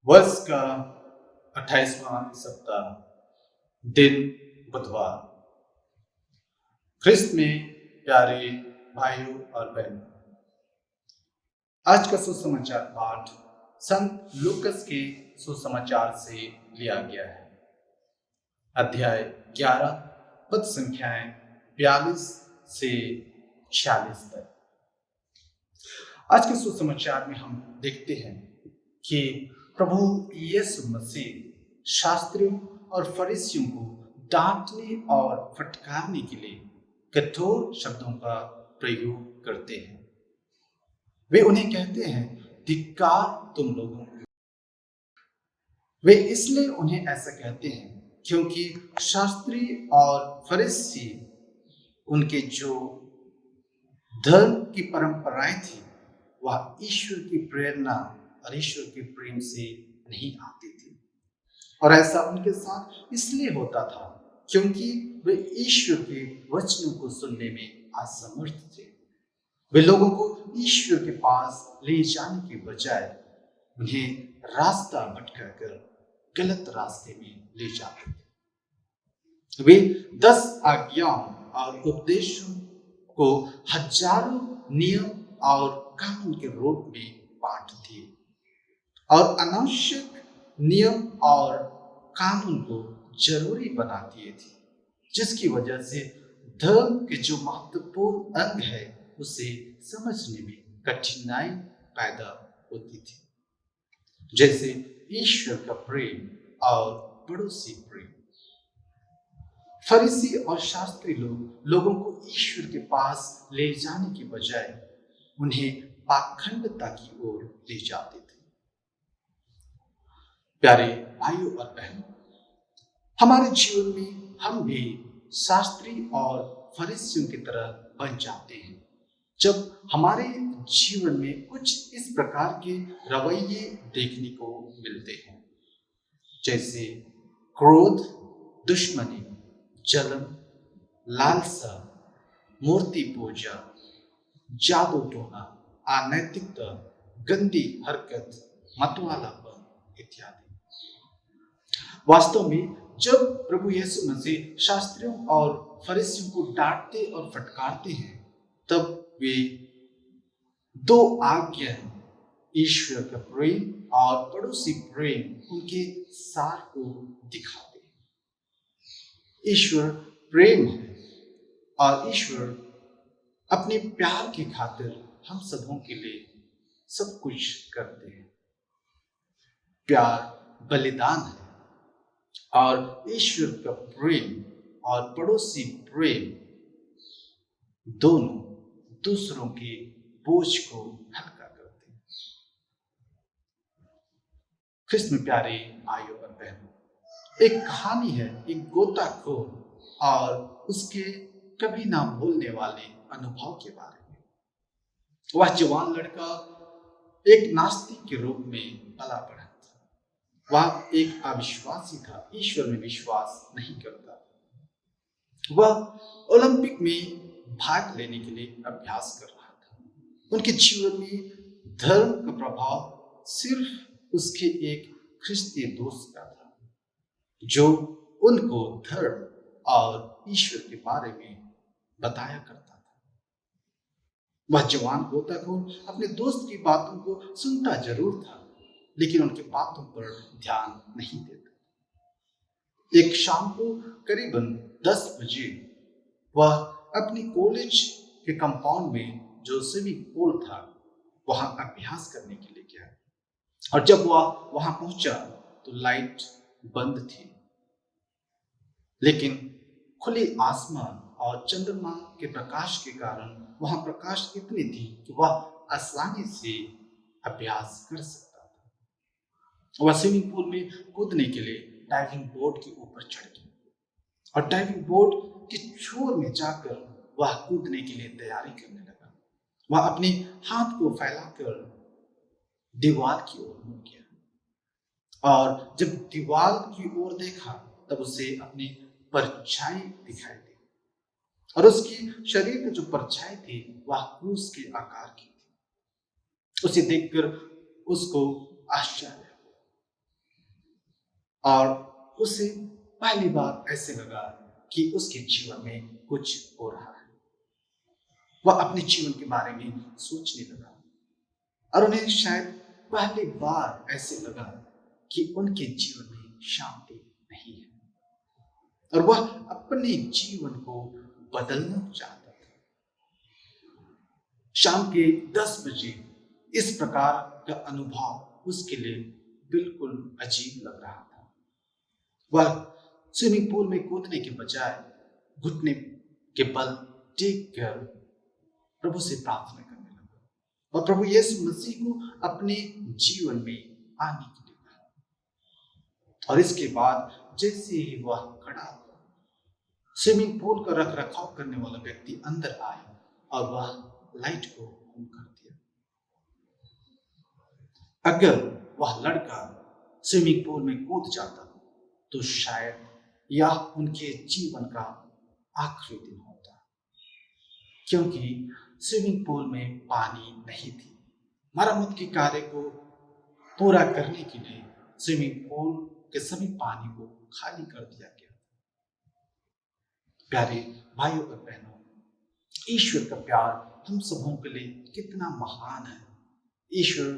वर्ष का 28वां सप्ताह, दिन बुधवार। ख्रिस्त में प्यारे भाइयों और बहनों, आज का सुसमाचार पाठ संत लूकस के सुसमाचार से लिया गया है। अध्याय 11, पद संख्याएं 42 से 46 तक। आज के सुसमाचार में हम देखते हैं कि प्रभु यीशु मसीह शास्त्रियों और फरीसियों को डांटने और फटकारने के लिए कठोर शब्दों का प्रयोग करते हैं। वे उन्हें कहते हैं, धिक्कार तुम लोगों को। वे इसलिए उन्हें ऐसा कहते हैं क्योंकि शास्त्री और फरीसी उनके जो धर्म की परंपराएं थी वह ईश्वर की प्रेरणा और ईश्वर के प्रेम से नहीं आती थी, और ऐसा उनके साथ इसलिए होता था क्योंकि वे ईश्वर के वचनों को सुनने में असमर्थ थे। वे लोगों को ईश्वर के पास ले जाने के बजाय उन्हें रास्ता भटकाकर गलत रास्ते में ले जाते थे। वे 10 आज्ञाओं और उपदेशों को हजारों नियम और कानून के रूप में बांट दिए और अनावश्यक नियम और कानून को जरूरी बना दिए थे, जिसकी वजह से धर्म के जो महत्वपूर्ण अंग है उसे समझने में कठिनाई पैदा होती थी, जैसे ईश्वर का प्रेम और पड़ोसी प्रेम। फरीसी और शास्त्री लोगों को ईश्वर के पास ले जाने के बजाय उन्हें पाखंडता की ओर ले जाते थे। प्यारे भाइयों और बहनों, हमारे जीवन में हम भी शास्त्री और फरीसियों की तरह बन जाते हैं जब हमारे जीवन में कुछ इस प्रकार के रवैये देखने को मिलते हैं, जैसे क्रोध, दुश्मनी, जलन, लालसा, मूर्ति पूजा, जादू टोना, अनैतिकता, गंदी हरकत, मतवालापन इत्यादि। वास्तव में जब प्रभु यीशु मसीह शास्त्रियों और फरीसियों को डांटते और फटकारते हैं, तब वे 2 आज्ञाएं, ईश्वर का प्रेम और पड़ोसी प्रेम, उनके सार को दिखाते हैं। ईश्वर प्रेम है और ईश्वर अपने प्यार की खातिर हम सबों के लिए सब कुछ करते हैं। प्यार बलिदान है और ईश्वर का प्रेम और पड़ोसी प्रेम दोनों दूसरों के बोझ को हल्का करते हैं। ख्रिस्त में प्यारे भाइयों और बहनों, एक कहानी है एक गोताखोर और उसके कभी ना भूलने वाले अनुभव के बारे में। वह जवान लड़का एक नास्तिक के रूप में पला बढ़ा था। वह एक अविश्वासी था, ईश्वर में विश्वास नहीं करता। वह ओलंपिक में भाग लेने के लिए अभ्यास कर रहा था। उनके जीवन में धर्म का प्रभाव सिर्फ उसके एक ख्रिस्तीय दोस्त का था, जो उनको धर्म और ईश्वर के बारे में बताया करता था। वह जवान गोताखोर अपने दोस्त की बातों को सुनता जरूर था, लेकिन उनकी बातों पर ध्यान नहीं देता। एक शाम को करीबन 10 बजे वह अपनी कॉलेज के कंपाउंड में जो स्विमिंग पूल था वहां अभ्यास करने के लिए गया, और जब वह वहां पहुंचा तो लाइट बंद थी, लेकिन खुले आसमान और चंद्रमा के प्रकाश के कारण वहां प्रकाश इतनी थी कि वह आसानी से अभ्यास कर सकता था। वह स्विमिंग पूल में कूदने के लिए डाइविंग बोर्ड के ऊपर चढ़ गया और डाइविंग बोर्ड के छोर में जाकर वह कूदने के लिए तैयारी करने लगा। वह अपने हाथ को फैलाकर दीवार की ओर मुड़ गया, और जब दीवार की ओर देखा तब उसे अपनी परछाई दिखाई दी। और उसकी शरीर की जो परछाई थी वह क्रूस के आकार की थी। उसे देखकर उसको आश्चर्य हुआ और उसे पहली बार ऐसे लगा कि उसके जीवन में कुछ हो रहा है। वह अपने जीवन के बारे में सोचने लगा और उन्हें शायद पहली बार ऐसे लगा कि उनके जीवन में शांति नहीं है और वह अपने जीवन को बदलना चाहता था। शाम के 10 बजे इस प्रकार का अनुभव उसके लिए बिल्कुल अजीब लग रहा था। वह स्विमिंग पूल में कूदने के बजाय घुटने के बल टेक कर प्रभु से प्रार्थना करने लगा और प्रभु यीशु मसीह को अपने जीवन में आने के लिए कहा। और इसके बाद जैसे ही वह खड़ा हुआ, स्विमिंग पूल का रख रखाव करने वाला व्यक्ति अंदर आया और वह लाइट को ऑन कर दिया। अगर वह लड़का स्विमिंग पूल में कूद जाता तो शायद यह उनके जीवन का आखिरी दिन होता, क्योंकि स्विमिंग पूल में पानी नहीं थी। मरम्मत के कार्य को पूरा करने के लिए स्विमिंग पूल के सभी पानी को खाली कर दिया गया। प्यारे भाइयों और बहनों, ईश्वर का प्यार हम सबों के लिए कितना महान है। ईश्वर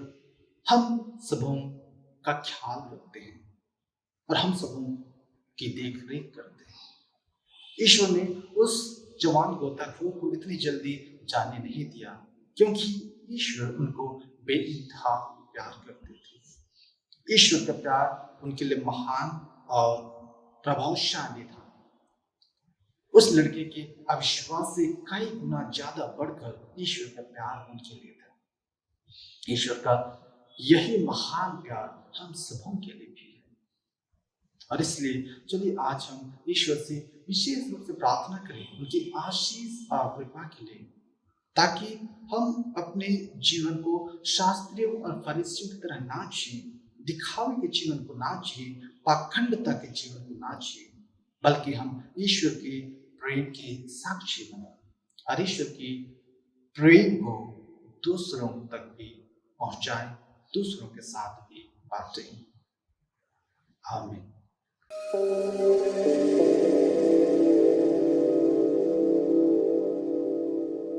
हम सबों का ख्याल रखते हैं और हम सबों की देख रेख करते हैं। ईश्वर ने उस जवान गोताखोर को इतनी जल्दी जाने नहीं दिया, क्योंकि ईश्वर उनको बेइंतहा प्यार करते थे। ईश्वर का प्यार उनके लिए महान और प्रभावशाली था। उस लड़के के अविश्वास से कई गुना ज्यादा बढ़कर ईश्वर का प्यार उनके लिए था। ईश्वर का यही महान प्यार हम सबों के लिए भी है और इसलिए चलिए आज हम ईश्वर से विशेष रूप से प्रार्थना करें उनकी आशीष और कृपा के लिए, ताकि हम अपने जीवन को शास्त्रियों और फरीसियों की तरह ना जिए, दिखावे के जीवन को ना जिए, पाखंडता के जीवन को ना जिए, बल्कि हम ईश्वर के प्रेम के साक्षी बने और ईश्वर की प्रेम को दूसरों तक भी पहुंचाएं, दूसरों के साथ भी बांटें। आमीन।